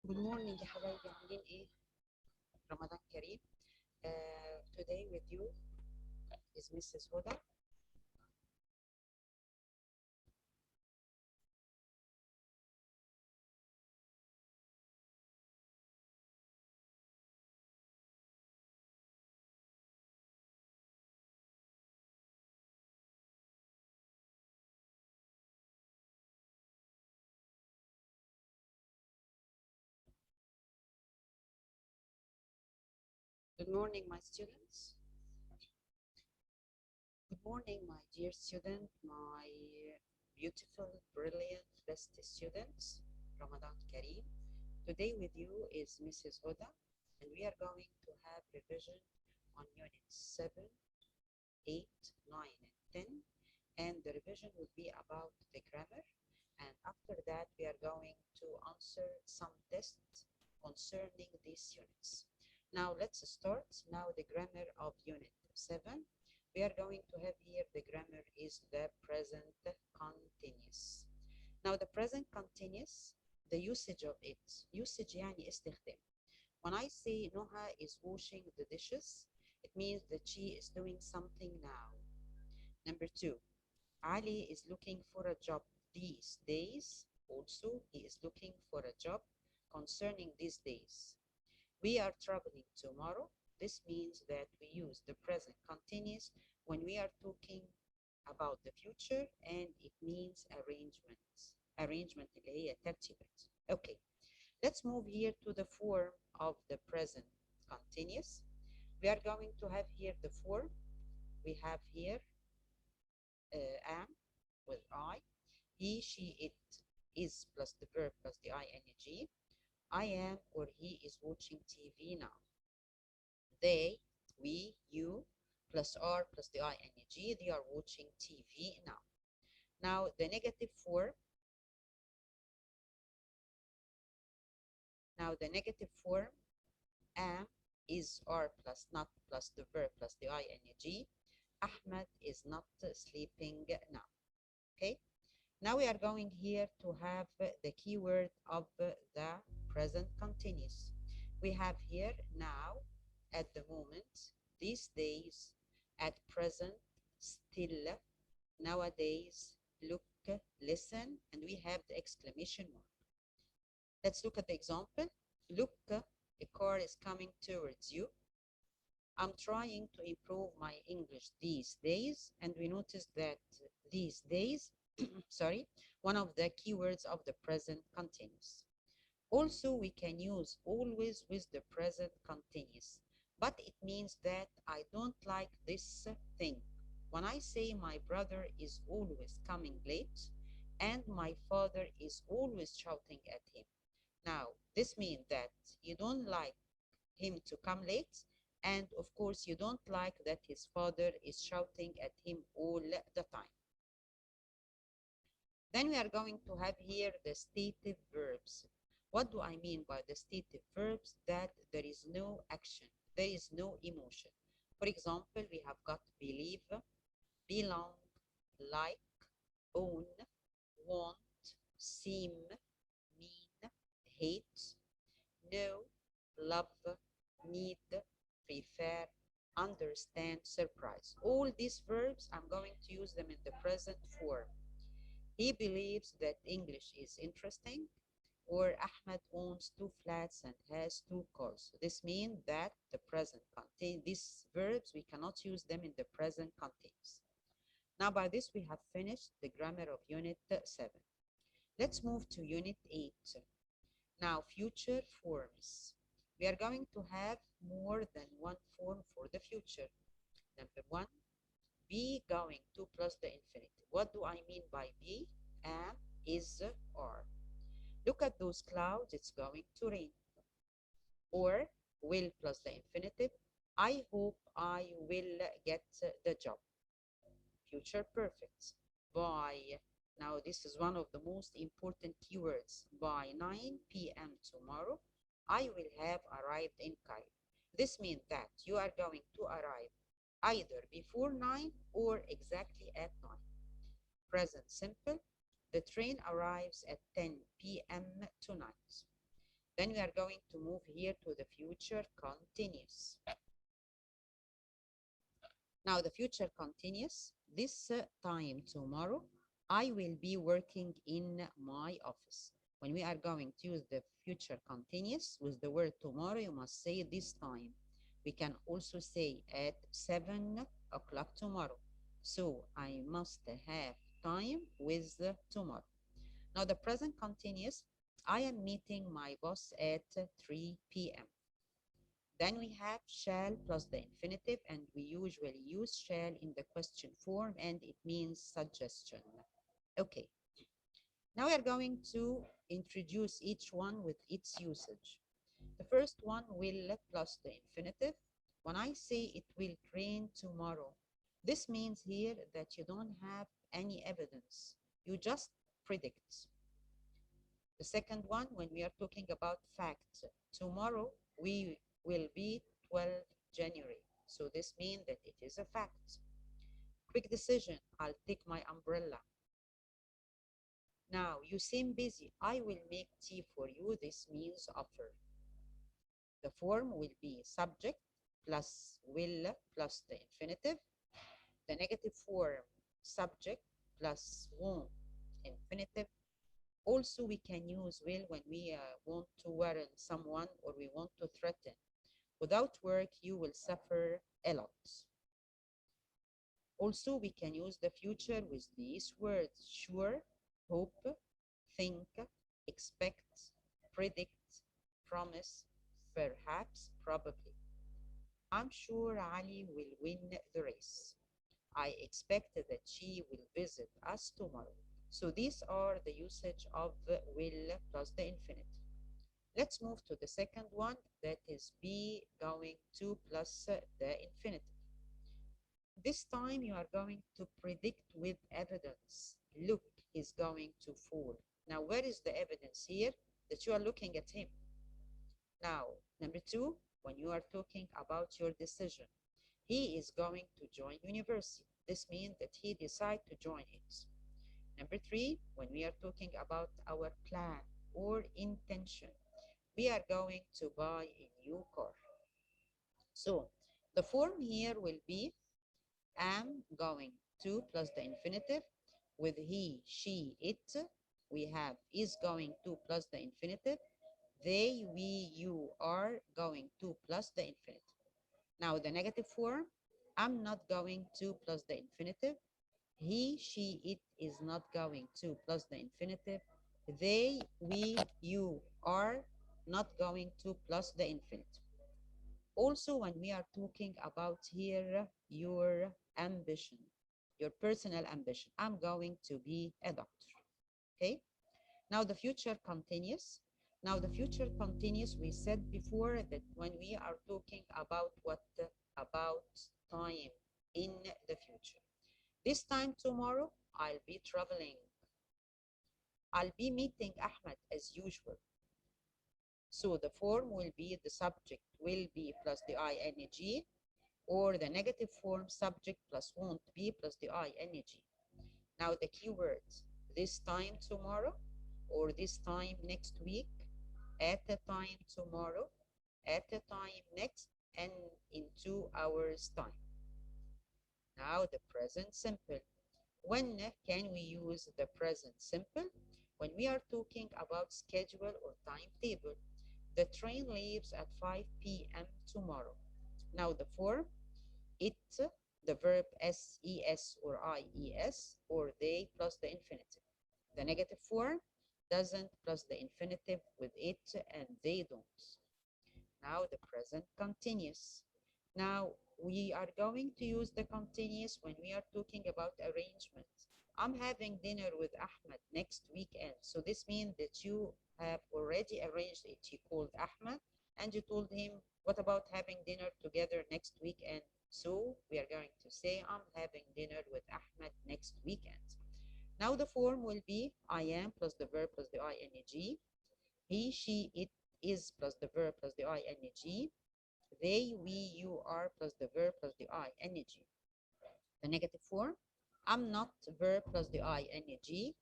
Good morning يا حبايبي، عاملين ايه؟ رمضان كريم. Today with you is Mrs. Huda. Good morning, my students. Good morning, my dear student, my beautiful, brilliant, best students. Ramadan Kareem. Today with you is Mrs. Huda, and we are going to have revision on units 7, 8, 9, and 10. And the revision will be about the grammar. And after that, we are going to answer some tests concerning these units. Now let's start. Now the grammar of unit 7. We are going to have here the grammar is the present continuous. Now the present continuous, the usage of it. Usage يعني استخدام. When I say Noha is washing the dishes, it means that she is doing something now. Number 2, Ali is looking for a job these days. Also, he is looking for a job concerning these days. We are traveling tomorrow. This means that we use the present continuous when we are talking about the future, and it means arrangements. Arrangement اللي هي ترتيبات. Okay, let's move here to the form of the present continuous. We are going to have here the form. We have here am with I, he, she, it is plus the verb plus the ing. I am or he is watching TV now. They, we, you plus are plus the ing, they are watching TV now. Now the negative form. Now the negative form, am is are plus not plus the verb plus the ing. Ahmed is not sleeping now. Okay. Now we are going here to have the keyword of the present continuous. We have here now, at the moment, these days, at present, still, nowadays, look, listen, and we have the exclamation mark. Let's look at the example. Look, a car is coming towards you. I'm trying to improve my English these days, and we notice that these days, sorry, one of the keywords of the present continuous. Also, we can use always with the present continuous, but it means that I don't like this thing. When I say my brother is always coming late and my father is always shouting at him. Now, this means that you don't like him to come late, and of course you don't like that his father is shouting at him all the time. Then we are going to have here the stative verbs. What do I mean by the stative verbs? That there is no action, there is no emotion. For example, we have got believe, belong, like, own, want, seem, mean, hate, know, love, need, prefer, understand, surprise. All these verbs, I'm going to use them in the present form. He believes that English is interesting, or Ahmed owns 2 flats and has 2 cars. This means that the present contain these verbs, we cannot use them in the present continuous. Now by this we have finished the grammar of unit 7. Let's move to unit 8. Now future forms. We are going to have more than one form for the future. Number 1, be going to plus the infinitive. What do I mean by be? Am, is, are. Look at those clouds, it's going to rain. Or will plus the infinitive. I hope I will get the job. Future perfect. By, now this is one of the most important keywords. By 9 p.m. tomorrow, I will have arrived in Cairo. This means that you are going to arrive either before 9 or exactly at 9. Present simple. The train arrives at 10 p.m. tonight. Then we are going to move here to the future continuous. Now the future continuous, this time tomorrow, I will be working in my office. When we are going to use the future continuous with the word tomorrow, you must say this time. We can also say at 7 o'clock tomorrow. So I must have time with tomorrow. Now the present continuous, I am meeting my boss at 3 p.m. Then we have shall plus the infinitive, and we usually use shall in the question form, and it means suggestion. Okay. Now we are going to introduce each one with its usage. The first one, will plus the infinitive. When I say it will rain tomorrow, this means here that you don't have any evidence. You just predict. The second one, when we are talking about facts, tomorrow we will be 12th January. So this means that it is a fact. Quick decision, I'll take my umbrella. Now, you seem busy. I will make tea for you. This means offer. The form will be subject plus will plus the infinitive. The negative form, subject plus won't, infinitive. Also, we can use will when we want to warn someone or we want to threaten. Without work, you will suffer a lot. Also, we can use the future with these words: sure, hope, think, expect, predict, promise, perhaps, probably. I'm sure Ali will win the race. I expect that she will visit us tomorrow. So these are the usage of will plus the infinitive. Let's move to the second one, that is be going to plus the infinitive. This time you are going to predict with evidence. Look, he's going to fall. Now, where is the evidence here? That you are looking at him. Now, number two, when you are talking about your decision, he is going to join university. This means that he decided to join it. Number three, when we are talking about our plan or intention, we are going to buy a new car. So the form here will be am going to plus the infinitive. With he, she, it, we have is going to plus the infinitive. They, we, you are going to plus the infinitive. Now the negative form, I'm not going to plus the infinitive. He, she, it is not going to plus the infinitive. They, we, you are not going to plus the infinitive. Also, when we are talking about here your ambition, your personal ambition, I'm going to be a doctor. Okay. Now the future continuous. Now the future continuous, we said before that when we are talking about what? About time in the future. This time tomorrow, I'll be traveling. I'll be meeting Ahmed as usual. So the form will be the subject will be plus the ing, or the negative form subject plus won't be plus the ing. Now the keywords, this time tomorrow, or this time next week, at a time tomorrow, at a time next, and in 2 hours time. Now the present simple. When can we use the present simple? When we are talking about schedule or timetable. The train leaves at 5 p.m. tomorrow. Now the form, it, the verb ses or ies, or they plus the infinitive. The negative form, doesn't plus the infinitive with it, and they don't. Now the present continuous. Now we are going to use the continuous when we are talking about arrangement. I'm having dinner with Ahmed next weekend. So this means that you have already arranged it. You called Ahmed and you told him, what about having dinner together next weekend? So we are going to say, I'm having dinner with Ahmed next weekend. Now the form will be I am plus the verb plus the ing. He, she, it is plus the verb plus the ing. They, we, you are plus the verb plus the ing. The negative form, I'm not verb plus the ing.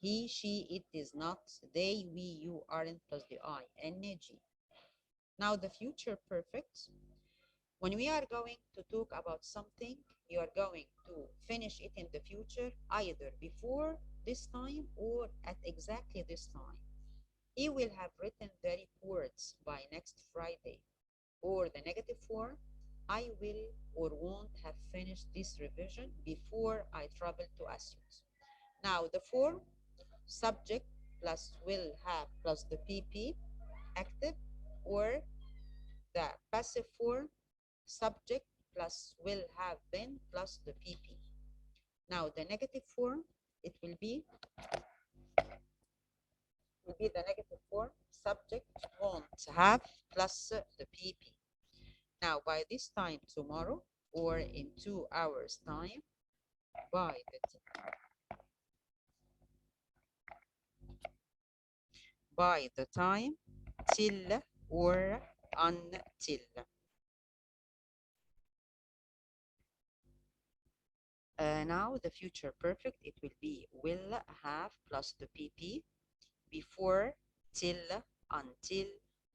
he, she, it is not, they, we, you, aren't plus the I, N, G. Now the future perfect. When we are going to talk about something, you are going to finish it in the future, either before this time or at exactly this time. He will have written the reports by next Friday. Or the negative form, I will or won't have finished this revision before I travel to Athens. Now the form, subject plus will have plus the PP, active, or the passive form, subject plus will have been plus the PP. Now the negative form, it will be the negative form, subject won't have plus the PP. Now by this time tomorrow or in 2 hours time, by the time, till or until. Now the future perfect, it will be will have plus the PP, before, till, until,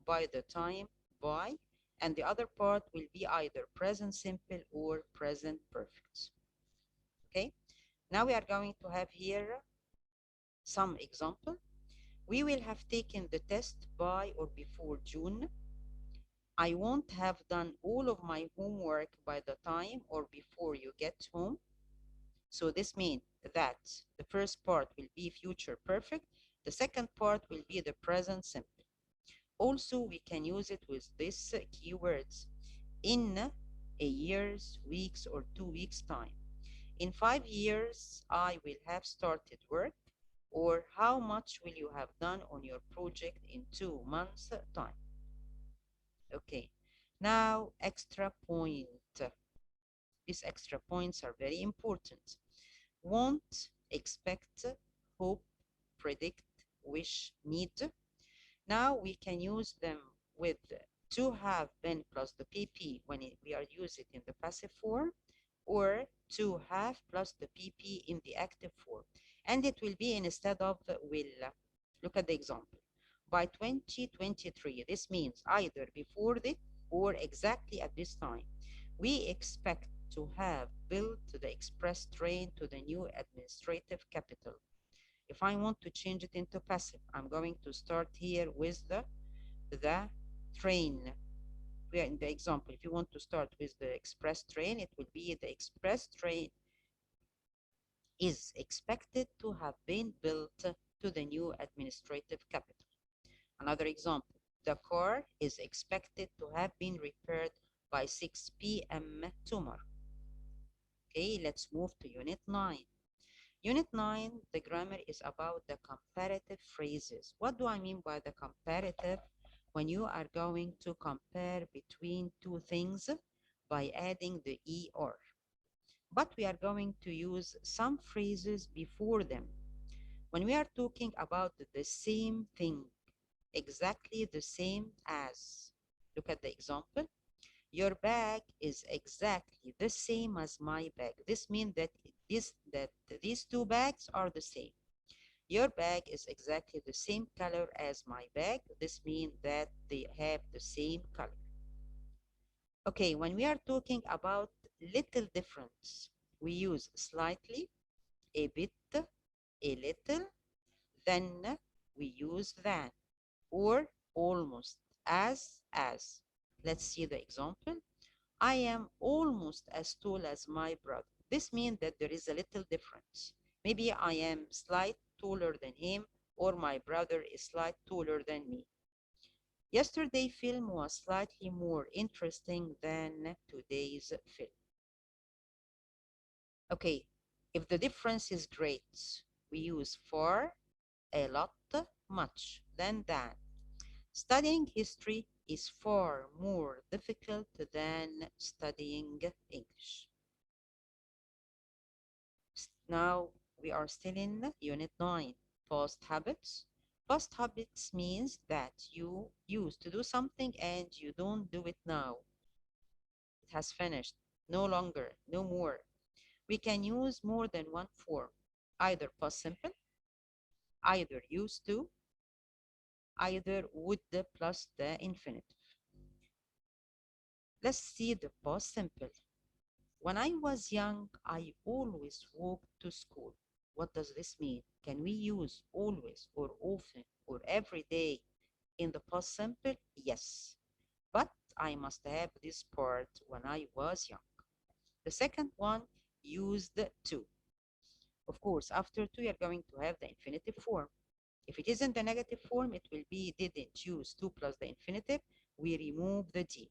by the time, by, and the other part will be either present simple or present perfect. Okay, now we are going to have here some example. We will have taken the test by or before June. I won't have done all of my homework by the time or before you get home. So this means that the first part will be future perfect. The second part will be the present simple. Also, we can use it with these keywords. In a year's, weeks, or 2 weeks time. In 5 years, I will have started work. Or how much will you have done on your project in 2 months time? Okay, now extra point. These extra points are very important. Want, expect, hope, predict, wish, need. Now we can use them with to have been plus the PP when we are using it in the passive form, or to have plus the PP in the active form. And it will be instead of will. Look at the example. By 2023, this means either before it or exactly at this time. We expect to have built the express train to the new administrative capital. If I want to change it into passive, I'm going to start here with the train. We are in the example. If you want to start with the express train, it will be the express train is expected to have been built to the new administrative capital. Another example, the car is expected to have been repaired by 6 p.m. tomorrow. Okay, let's move to Unit 9. Unit 9, the grammar is about the comparative phrases. What do I mean by the comparative? When you are going to compare between two things by adding the ER. But we are going to use some phrases before them. When we are talking about the same thing, exactly the same as, look at the example. Your bag is exactly the same as my bag. This means that these two bags are the same. Your bag is exactly the same color as my bag. This means that they have the same color. Okay, when we are talking about little difference, we use slightly, a bit, a little, then we use than, or almost, as. Let's see the example. I am almost as tall as my brother. This means that there is a little difference. Maybe I am slight taller than him, or my brother is slight taller than me. Yesterday's film was slightly more interesting than today's film. Okay, if the difference is great, we use far, a lot, much, than that. Studying history is far more difficult than studying English. Now we are still in Unit 9, past habits. Past habits means that you used to do something and you don't do it now. It has finished, no longer, no more. We can use more than one form, either past simple, either used to, either would plus the infinitive. Let's see the past simple. When I was young, I always walked to school. What does this mean? Can we use always or often or every day in the past simple? Yes, but I must have this part when I was young. The second one, used to. Of course, after to, you're going to have the infinitive form. If it isn't the negative form, it will be didn't use to plus the infinitive. We remove the D.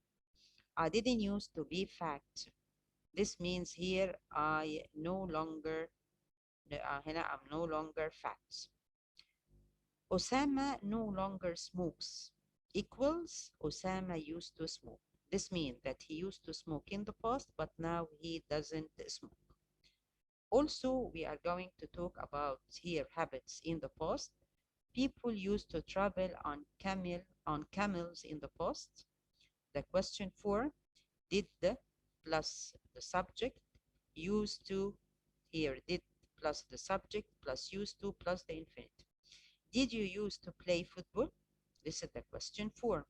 I didn't use to be fact. This means here I no longer, هنا I'm no longer fat. Osama no longer smokes equals Osama used to smoke. This means that he used to smoke in the past, but now he doesn't smoke. Also, we are going to talk about here habits in the past. People used to travel on camels in the past. The question 4, did the plus the subject used to, here did plus the subject plus used to plus the infinitive. Did you used to play football? This is the question 4.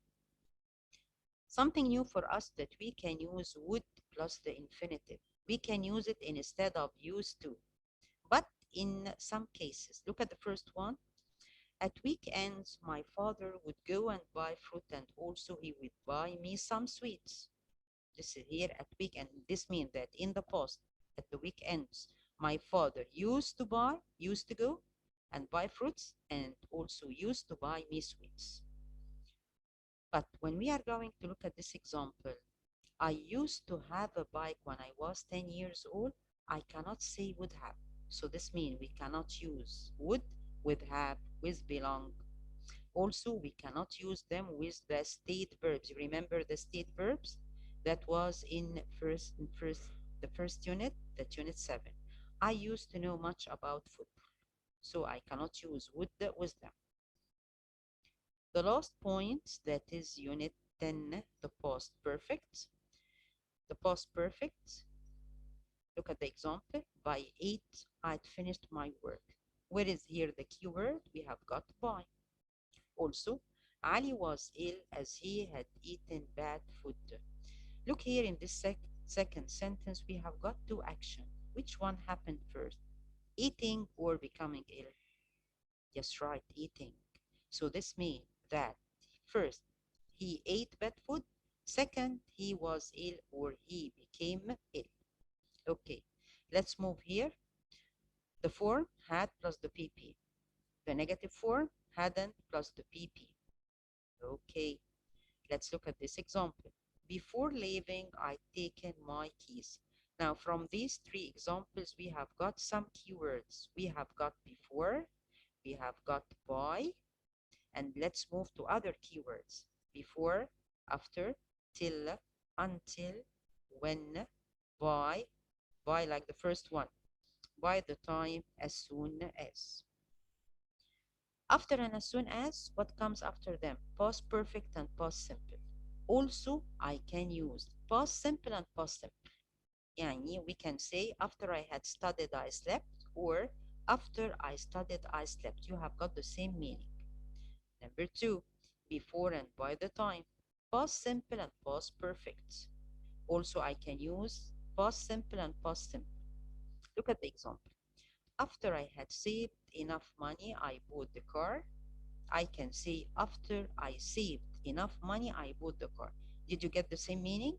Something new for us that we can use would plus the infinitive. We can use it instead of used to. But in some cases, look at the first one. At weekends, my father would go and buy fruit, and also he would buy me some sweets. This is here at weekend. This means that in the past, at the weekends, my father used to go and buy fruits, and also used to buy me sweets. But when we are going to look at this example, I used to have a bike when I was 10 years old. I cannot say would have. So this means we cannot use would with have, with belong. Also, we cannot use them with the state verbs. You remember the state verbs? That was in the first unit, that unit 7. I used to know much about football, so I cannot use would with them. The last point, that is unit 10, the past perfect. The past perfect, look at the example. By 8, I'd finished my work. Where is here the keyword? We have got by. Also, Ali was ill as he had eaten bad food. Look here in this second sentence, we have got two actions. Which one happened first? Eating or becoming ill? Yes, right, eating. So this means that first, he ate bad food. Second, he was ill or he became ill. Okay, let's move here. The form had plus the PP. The negative form hadn't plus the PP. Okay, let's look at this example. Before leaving, I'd taken my keys. Now, from these 3 examples, we have got some keywords. We have got before, we have got by, and let's move to other keywords. Before, after, till, until, when, by like the first one. By the time, as soon as. After and as soon as, what comes after them? Past perfect and past simple. Also, I can use past simple and past simple. Yani we can say after I had studied, I slept, or after I studied, I slept. You have got the same meaning. Number 2, before and by the time. Past simple and past perfect. Also, I can use past simple and past simple. Look at the example. After I had saved enough money, I bought the car. I can say after I saved enough money, I bought the car. Did you get the same meaning?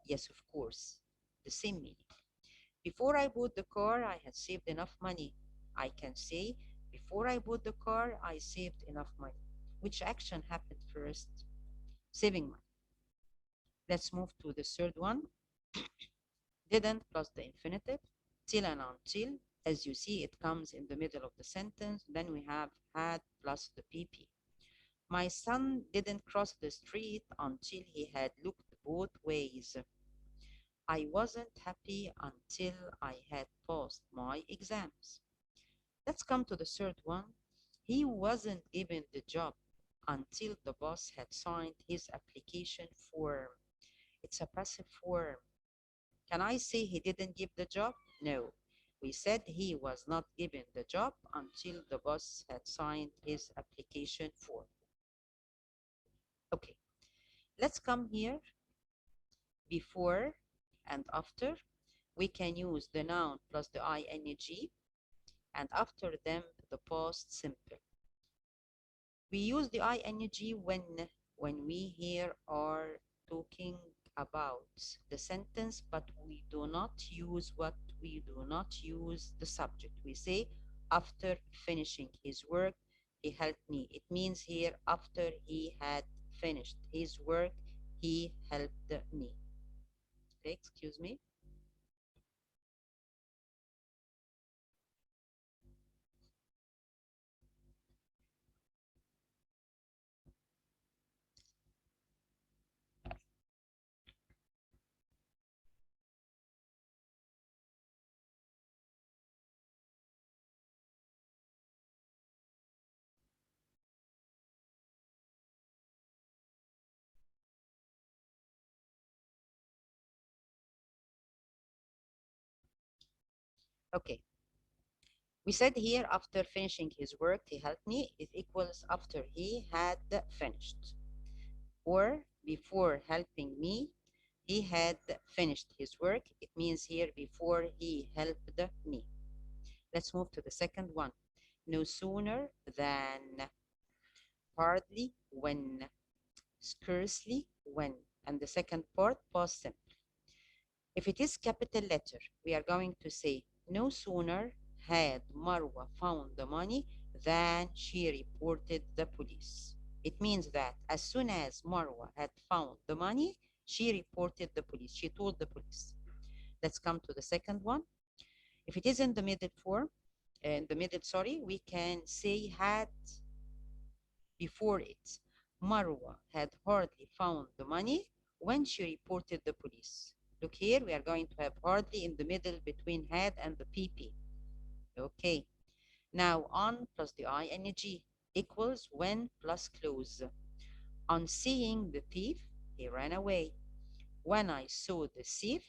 Yes, of course, the same meaning. Before I bought the car, I had saved enough money. I can say before I bought the car, I saved enough money. Which action happened first? Saving money. Let's move to the third one. Didn't plus the infinitive, till and until. As you see, it comes in the middle of the sentence. Then we have had plus the PP. My son didn't cross the street until he had looked both ways. I wasn't happy until I had passed my exams. Let's come to the third one. He wasn't given the job until the boss had signed his application form. It's a passive form. Can I say he didn't give the job? No. We said he was not given the job until the boss had signed his application form. Okay, let's come here. Before and after, we can use the noun plus the ing, and after them the past simple. We use the ing when we here are talking about the sentence, but we do not use the subject. We say after finishing his work he helped me. It means here after he had finished his work he helped me. Okay, excuse me. Okay. We said here after finishing his work he helped me. It equals after he had finished. Or before helping me he had finished his work. It means here before he helped me. Let's move to the second one. No sooner than, hardly when, scarcely when, and the second part past simple. If it is capital letter, we are going to say no sooner had Marwa found the money than she reported the police. It means that as soon as Marwa had found the money, she reported the police. She told the police. Let's come to the second one. If it is in the middle form, we can say had before it. Marwa had hardly found the money when she reported the police. Look here, we are going to have hardly in the middle between had and the PP. Okay. Now on plus the ing equals when plus close. On seeing the thief, he ran away. When I saw the thief,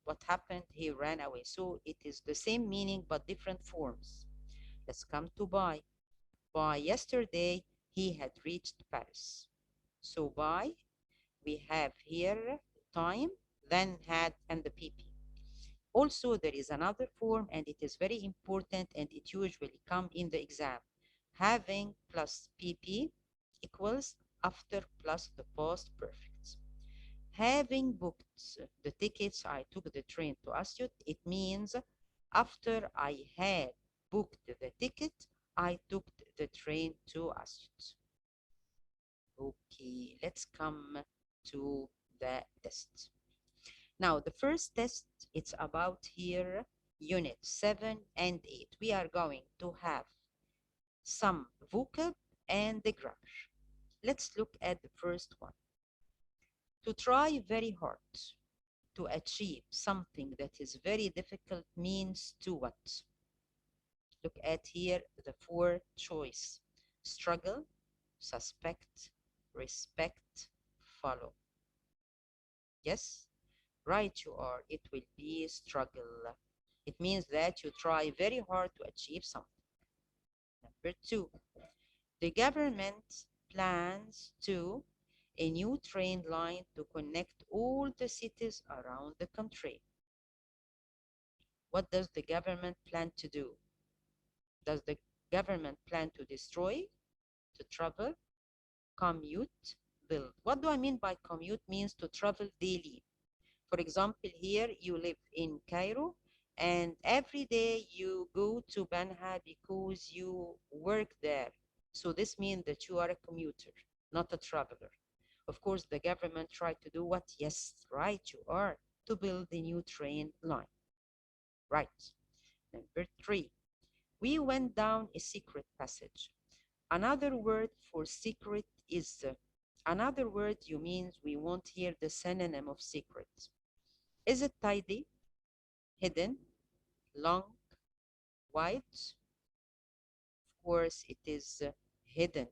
what happened? He ran away. So it is the same meaning but different forms. Let's come to by. By yesterday, he had reached Paris. So by, we have here time, then had, and the PP. Also, there is another form, and it is very important, and it usually comes in the exam. Having plus PP equals after plus the past perfect. Having booked the tickets, I took the train to Asyut. It means after I had booked the ticket, I took the train to Asyut. Okay, let's come to the test. Now, the first test, it's about here, unit 7 and 8. We are going to have some vocab and the grammar. Let's look at the first one. To try very hard to achieve something that is very difficult means to what? Look at here the four choice. Struggle, suspect, respect, follow. Yes? Right you are. It will be struggle. It means that you try very hard to achieve something. Number 2, the government plans to a new train line to connect all the cities around the country. What does the government plan to do? Does the government plan to destroy, to travel, commute, build? What do I mean by commute? Means to travel daily. For example, here you live in Cairo and every day you go to Banha because you work there. So this means that you are a commuter, not a traveler. Of course, the government tried to do what? Yes, right, you are, to build the new train line. Right. Number 3, we went down a secret passage. Another word for secret is, another word you means we want here the synonym of secret. Is it tidy, hidden, long, wide? Of course, it is hidden.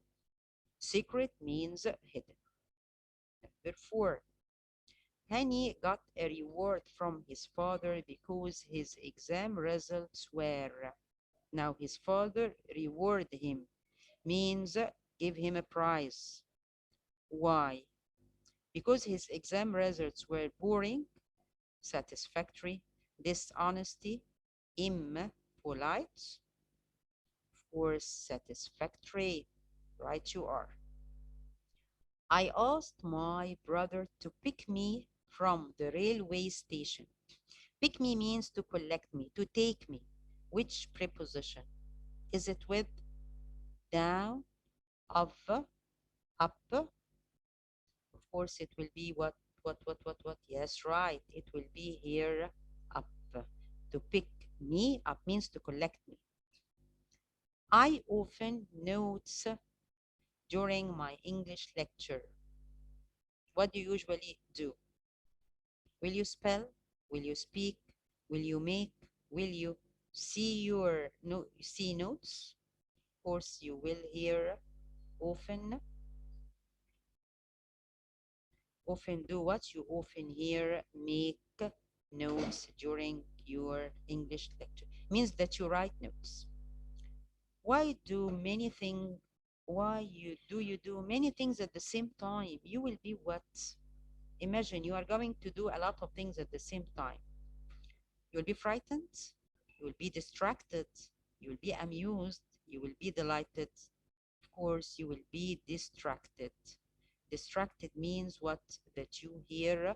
Secret means hidden. Number 4, Hani got a reward from his father because his exam results were. Now his father reward him means give him a prize. Why? Because his exam results were boring, satisfactory, dishonesty, impolite, or satisfactory. Right you are. I asked my brother to pick me from the railway station. Pick me means to collect me, to take me. Which preposition? Is it with down, of, up? Of course, it will be what? Yes, right. It will be here, up. To pick me up means to collect me. I often notes during my English lecture. What do you usually do? Will you spell? Will you speak? Will you make? Will you see see notes? Of course, you will hear often. Often do what? You often hear make notes during your English lecture. Means that you write notes. Why do many things? You do many things at the same time? You will be what? Imagine you are going to do a lot of things at the same time. You will be frightened, you will be distracted, you will be amused, you will be delighted. Of course, you will be distracted. Distracted means what? That you here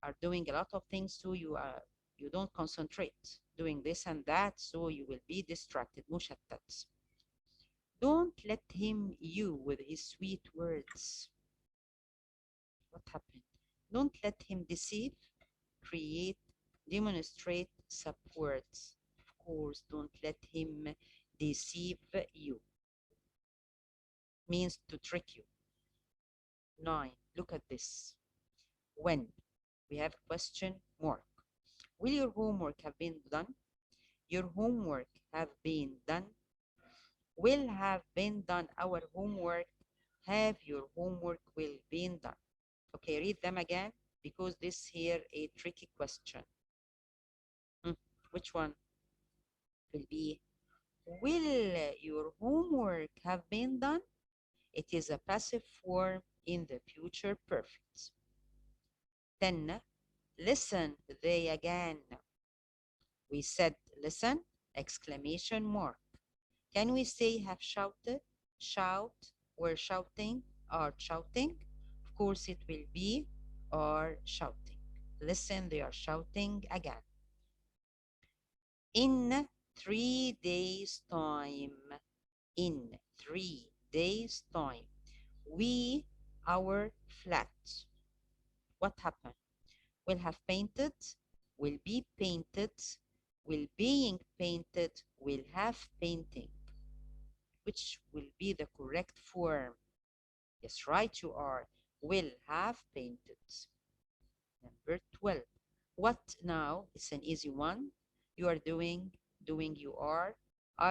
are doing a lot of things, so you don't concentrate doing this and that, so you will be distracted. مشتت. Don't let him you with his sweet words. What happened? Don't let him deceive, create, demonstrate, support. Of course, don't let him deceive you. Means to trick you. 9. Look at this. When? We have question mark. Will your homework have been done? Your homework have been done. Will have been done. Our homework. Have your homework will been done. Okay, read them again because this here a tricky question. Which one will be? Will your homework have been done? It is a passive form in the future perfect. 10. Listen they again. We said listen, exclamation mark. Can we say have shouted, shout, were shouting, are shouting? Of course it will be are shouting. Listen, they are shouting again. In 3 days time. In 3 days time. We, our flat. What happened? Will have painted, will be painted, will being painted, will have painting. Which will be the correct form? Yes, right you are. Will have painted. Number 12. What now? It's an easy one. You are doing, you are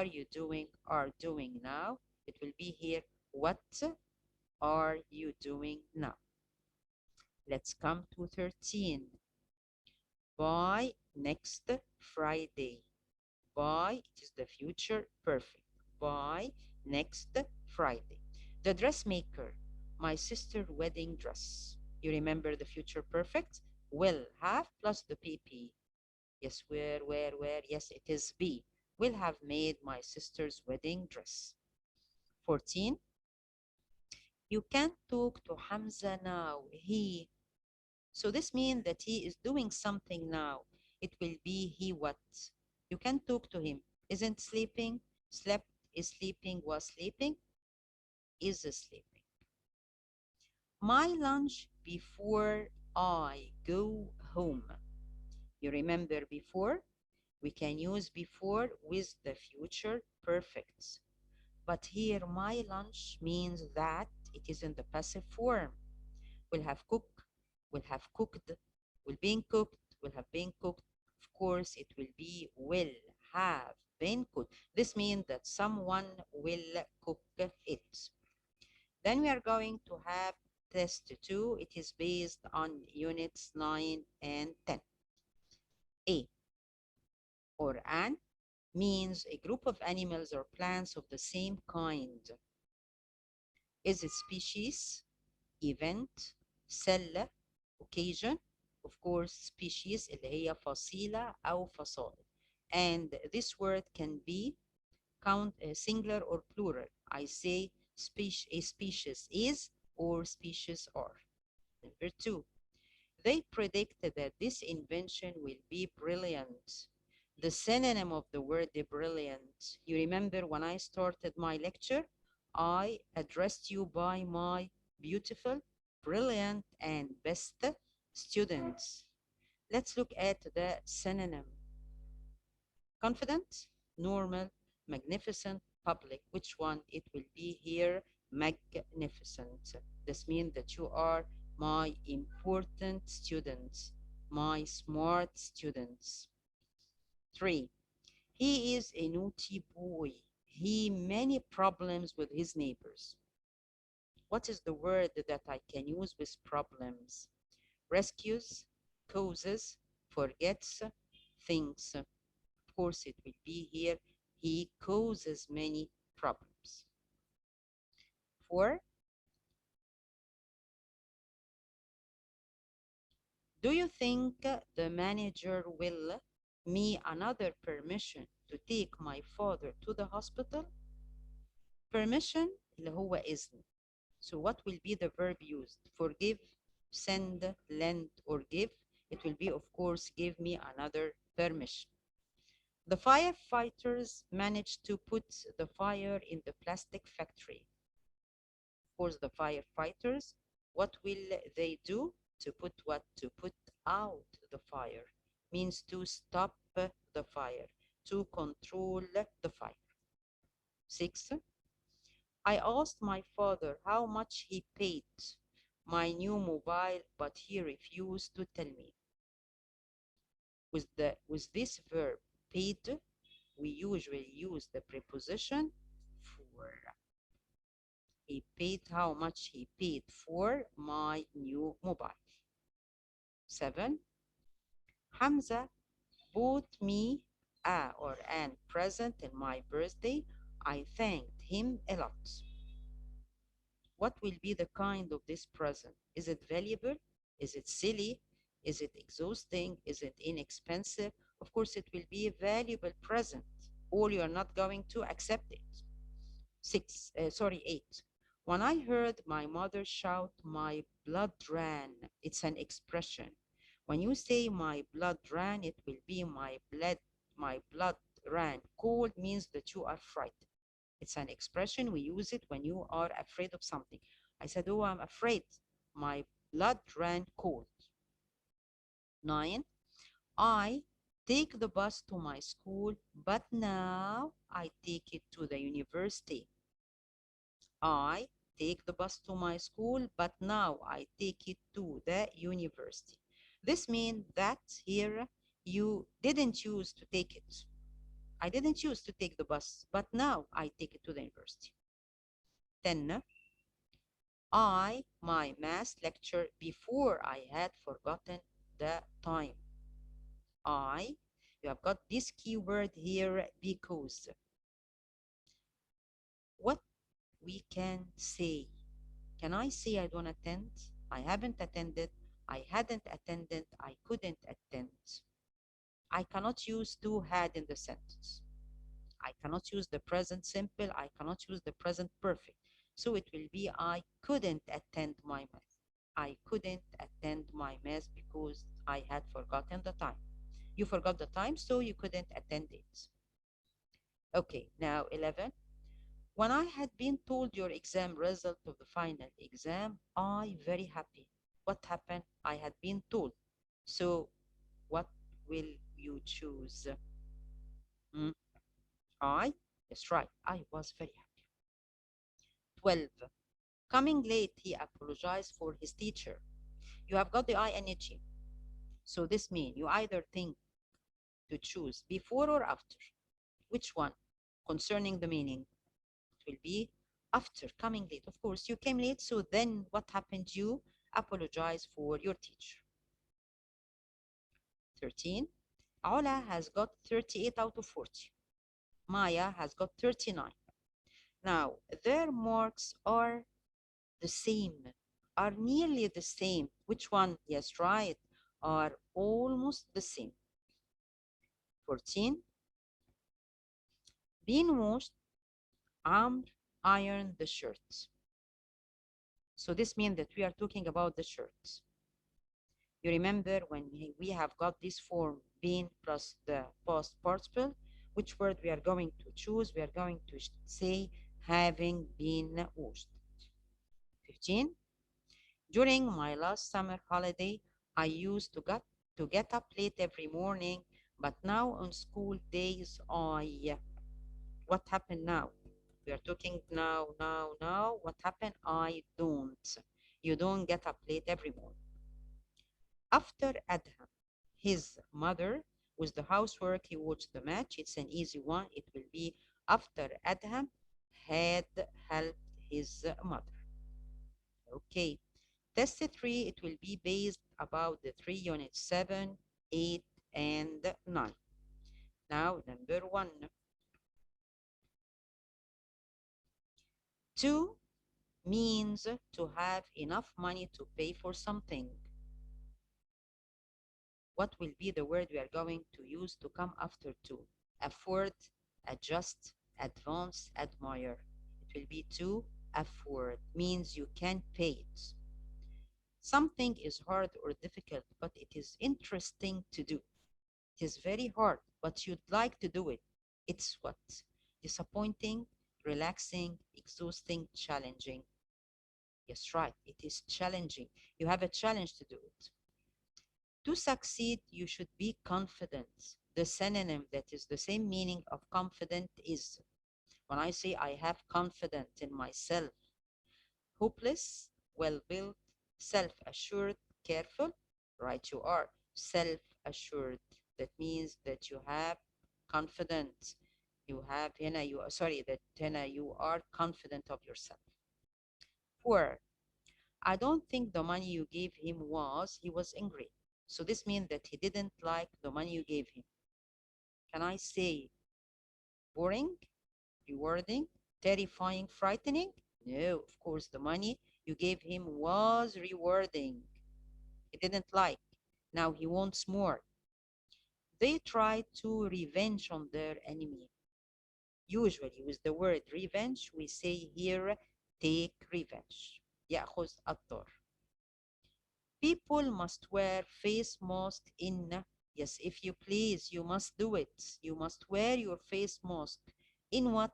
you doing, are doing now. It will be here. What are you doing now? Let's come to 13. By next Friday. By, it is the future perfect. By next Friday. The dressmaker, my sister's wedding dress. You remember the future perfect? Will have plus the PP. Yes, where? Yes, it is be. Will have made my sister's wedding dress. 14. You can't talk to Hamza now. He. So this means that he is doing something now. It will be he what? You can't talk to him. Isn't sleeping, slept, is sleeping, was sleeping, is sleeping. My lunch before I go home. You remember before? We can use before with the future perfects. But here my lunch means that it is in the passive form. Will have cooked, will have cooked, will being cooked, will have been cooked. Of course, it will be will have been cooked. This means that someone will cook it. Then we are going to have test 2. It is based on units 9 and 10. A or an means a group of animals or plants of the same kind. Is it species, event, cell, occasion? Of course, species اللي هي فصيلة أو فصائل. And this word can be count singular or plural. I say a species is or species are. Number 2, they predicted that this invention will be brilliant. The synonym of the word brilliant. You remember when I started my lecture, I addressed you by my beautiful, brilliant, and best students. Let's look at the synonym. Confident, normal, magnificent, public. Which one? It will be here, magnificent. This means that you are my important students, my smart students. 3, he is a naughty boy. He many problems with his neighbors. What is the word that I can use with problems? Rescues, causes, forgets, thinks. Of course, it will be here, he causes many problems. 4, do you think the manager will me another permission to take my father to the hospital? Permission اللي هو إذن. So what will be the verb used? Forgive, send, lend, or give? It will be, of course, give me another permission. The firefighters managed to put the fire in the plastic factory. Of course, the firefighters, what will they do? To put what? To put out the fire. Means to stop the fire, to control the fire. 6, I asked my father how much he paid my new mobile, but he refused to tell me. With this verb, paid, we usually use the preposition for. He paid how much he paid for my new mobile. 7, Hamza bought me a or an present in my birthday. I thanked him a lot. What will be the kind of this present? Is it valuable? Is it silly? Is it exhausting? Is it inexpensive? Of course, it will be a valuable present, or you are not going to accept it. 8. When I heard my mother shout, my blood ran. It's an expression. When you say my blood ran, it will be my blood ran. Cold means that you are frightened. It's an expression. We use it when you are afraid of something. I said, oh, I'm afraid. My blood ran cold. 9, I take the bus to my school, but now I take it to the university. I take the bus to my school, but now I take it to the university. This means that here you didn't use to take it. I didn't use to take the bus, but now I take it to the university. 10, my math lecture before I had forgotten the time. You have got this keyword here, because. What we can say? Can I say I don't attend? I haven't attended. I hadn't attended. I couldn't attend. I cannot use to had in the sentence. I cannot use the present simple. I cannot use the present perfect. So it will be I couldn't attend my math. I couldn't attend my math because I had forgotten the time. You forgot the time, so you couldn't attend it. Okay, now 11. When I had been told your exam result of the final exam, I very happy. What happened? I had been told. So what will you choose? That's right. I was very happy. 12. Coming late, he apologized for his teacher. You have got the ing. So this means you either think to choose before or after. Which one? Concerning the meaning, it will be After coming late, of course, you came late, so then what happened? You apologize for your teacher. 13. Ola has got 38 out of 40. Maya has got 39. Now, their marks are the same, are nearly the same. Which one? Yes, right, are almost the same. 14. Being washed, Amr ironed the shirts. So this means that we are talking about the shirts. You remember when we have got this form been plus the past participle, which word we are going to choose? We are going to say having been washed. 15. During my last summer holiday, I used to get up late every morning, but now on school days, what happened now? We are talking now. What happened? I don't. You don't get up late every morning. After Adham, his mother, with the housework, he watched the match. It's an easy one. It will be after Adham had helped his mother. Okay. Test 3, it will be based about the 3 units 7, 8, and 9. Now, number 1. 2 means to have enough money to pay for something. What will be the word we are going to use to come after 2? Afford, adjust, advance, admire. It will be to afford, means you can pay it. Something is hard or difficult, but it is interesting to do. It is very hard, but you'd like to do it. It's what? Disappointing, relaxing, exhausting, challenging. Yes, right. It is challenging. You have a challenge to do it. To succeed, you should be confident. The synonym that is the same meaning of confident is, when I say I have confidence in myself, hopeless, well-built, self-assured, careful, right you are. Self-assured, that means that you have confidence. You have, you are confident of yourself. 4. I don't think the money you gave him he was angry. So this means that he didn't like the money you gave him. Can I say boring, rewarding, terrifying, frightening? No, of course, the money you gave him was rewarding. He didn't like. Now he wants more. They try to revenge on their enemy. Usually with the word revenge, we say here, take revenge. يأخذ الدار. People must wear face mask in, yes, if you please, you must do it. You must wear your face mask. In what?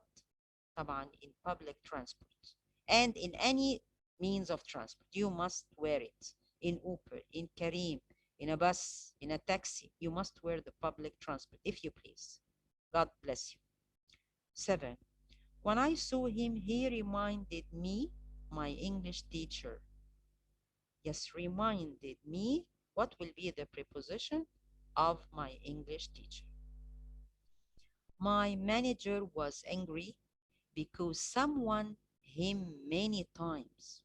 طبعا in public transport. And in any means of transport, you must wear it. In Uber, in Kareem, in a bus, in a taxi, you must wear the public transport, if you please. God bless you. 7. When I saw him, he reminded me, my English teacher. Yes, reminded me. What will be the preposition of my English teacher? My manager was angry because someone him many times.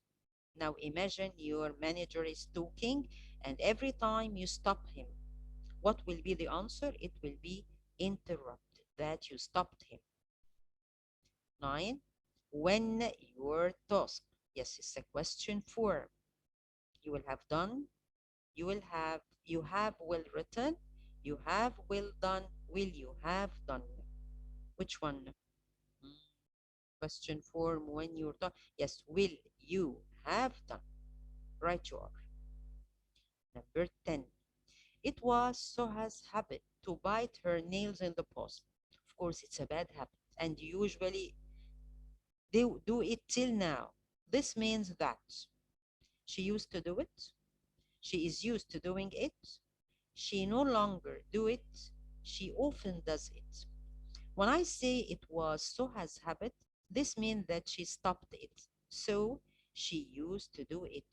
Now imagine your manager is talking and every time you stop him. What will be the answer? It will be interrupted, that you stopped him. 9. When your task. Yes, it's a question form. You will have done, you have well written, you have well done, will you have done. Which one? Question form when you're done. Yes, will you have done. Right you are. Number 10. It was Soha's habit to bite her nails in the past. Of course, it's a bad habit, and usually they do it till now. This means that she used to do it, she is used to doing it, she no longer do it, she often does it. When I say it was Soha's habit, this means that she stopped it. So she used to do it.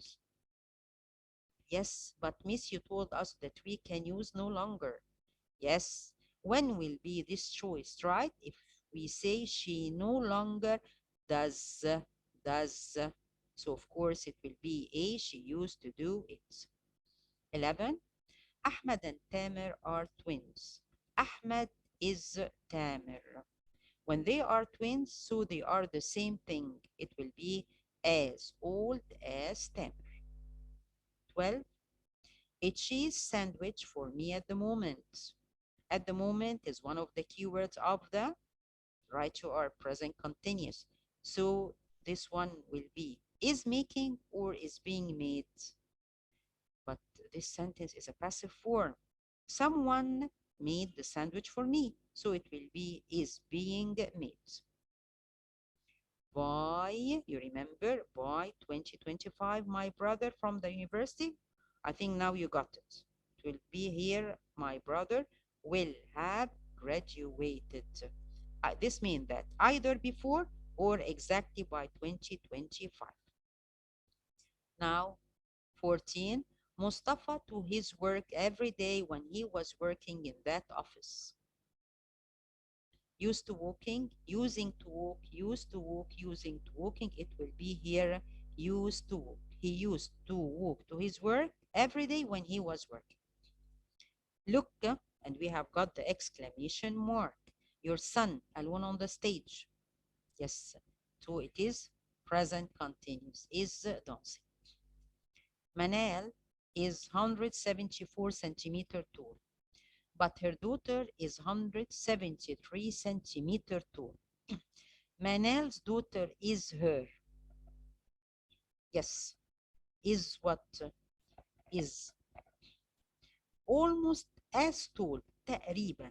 Yes, but Miss, you told us that we can use no longer. Yes, when will be this choice, right? If we say she no longer does. So of course it will be A. She used to do it. 11. Ahmed and Tamer are twins. Ahmed is Tamer. When they are twins, so they are the same thing. It will be as old as Tamer. 12. A cheese sandwich for me at the moment. At the moment is one of the keywords of the right to our present continuous. So this one will be is making or is being made. But this sentence is a passive form. Someone made the sandwich for me. So it will be is being made. By, you remember, by 2025, my brother from the university. I think now you got it. It will be here, my brother will have graduated. This means that either before or exactly by 2025. Now, 14, Mustafa to his work every day when he was working in that office. Used to walking, using to walk, used to walk, using to walking. It will be here, used to walk. He used to walk to his work every day when he was working. Look, and we have got the exclamation mark. Your son, alone on the stage. Yes, so it is present continuous, is dancing. Manal is 174 centimeter tall, but her daughter is 173 centimeter tall. Manal's daughter is her. Yes, is what? Is almost as tall, تقريبا,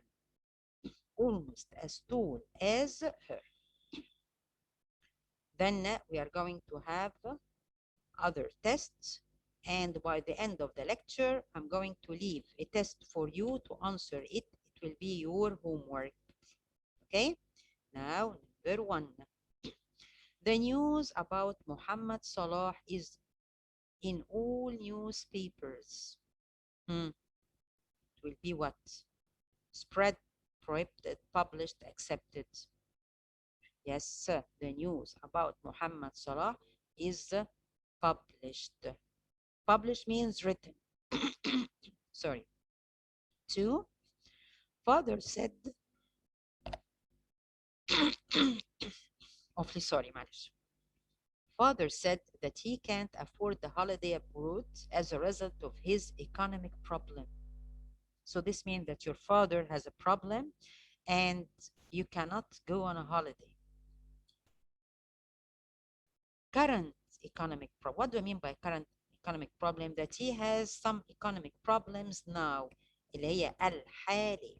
almost as tall as her. Then we are going to have other tests, and by the end of the lecture, I'm going to leave a test for you to answer it. It will be your homework. Okay? Now, number 1. The news about Muhammad Salah is in all newspapers. It will be what? Spread, prohibited, published, accepted. Yes, the news about Muhammad Salah is published. Published means written. Sorry. 2, father said, awfully sorry, معلش. Father said that he can't afford the holiday abroad as a result of his economic problem. So this means that your father has a problem and you cannot go on a holiday. Current economic problem. What do I mean by current economic problem? That he has some economic problems now. اللي هي الحالي.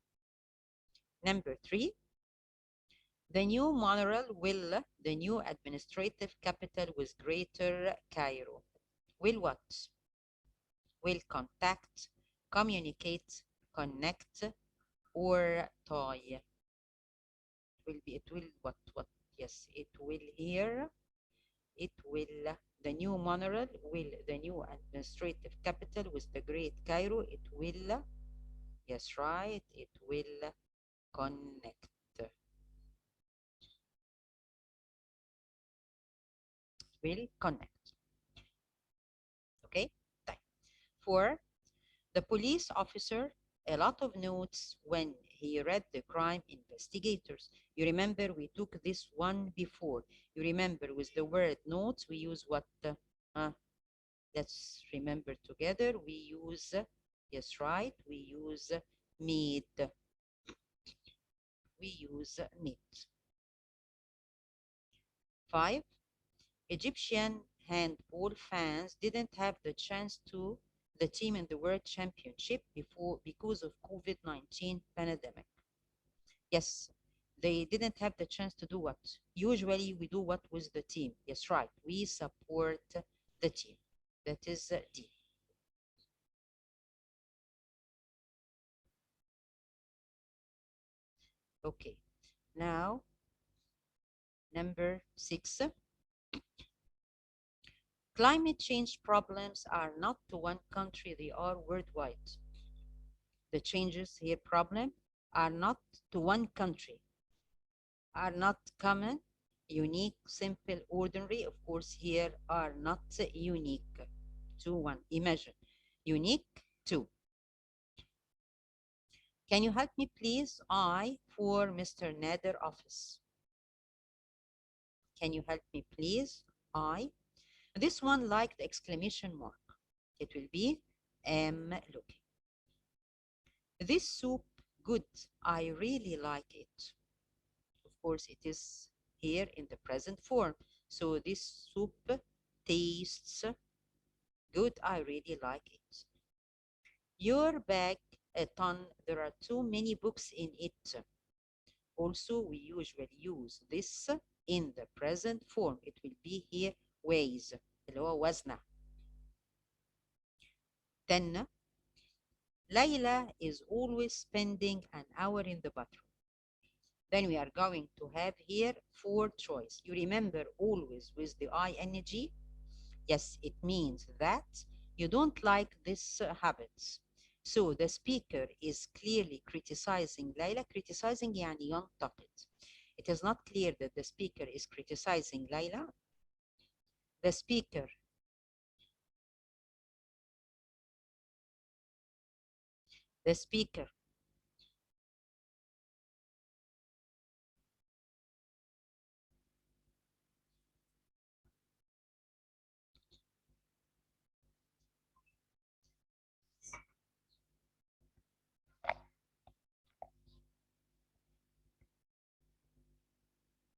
Number 3. The new monorail will, the new administrative capital with Greater Cairo. Will what? Will contact, communicate, connect, or tie. It will what? Yes, it will here. It will, the new monorail will, the new administrative capital with the Great Cairo. It will, yes, right, it will connect. Will connect. Okay. 4, the police officer a lot of notes when he read the crime investigators. You remember we took this one before. You remember with the word notes we use what? Let's remember together. We use, yes, right, we use made. We use made. 5, Egyptian handball fans didn't have the chance to the team in the World Championship because of COVID-19 pandemic. Yes, they didn't have the chance to do what? Usually we do what with the team. Yes, right. We support the team. That is D. Okay. Now, number 6. Climate change problems are not to one country, they are worldwide. The changes here problem are not to one country, are not common, unique, simple, ordinary. Of course, here are not unique. 2, 1. Imagine. Unique, 2. Can you help me, please? I for Mr. Nader office. Can you help me, please? I. This one like the exclamation mark. It will be am looking. This soup, good. I really like it. Of course, it is here in the present form. So this soup tastes good. I really like it. Your bag, a ton. There are too many books in it. Also, we usually use this in the present form. It will be here weighs. اللي هو وزنه. Then, Layla is always spending an hour in the bathroom. Then we are going to have here 4 choice. You remember always with the ing. Yes, it means that you don't like this habits. So the speaker is clearly criticizing Layla. Criticizing يعني ينتقد. It is not clear that the speaker is criticizing Layla. The speaker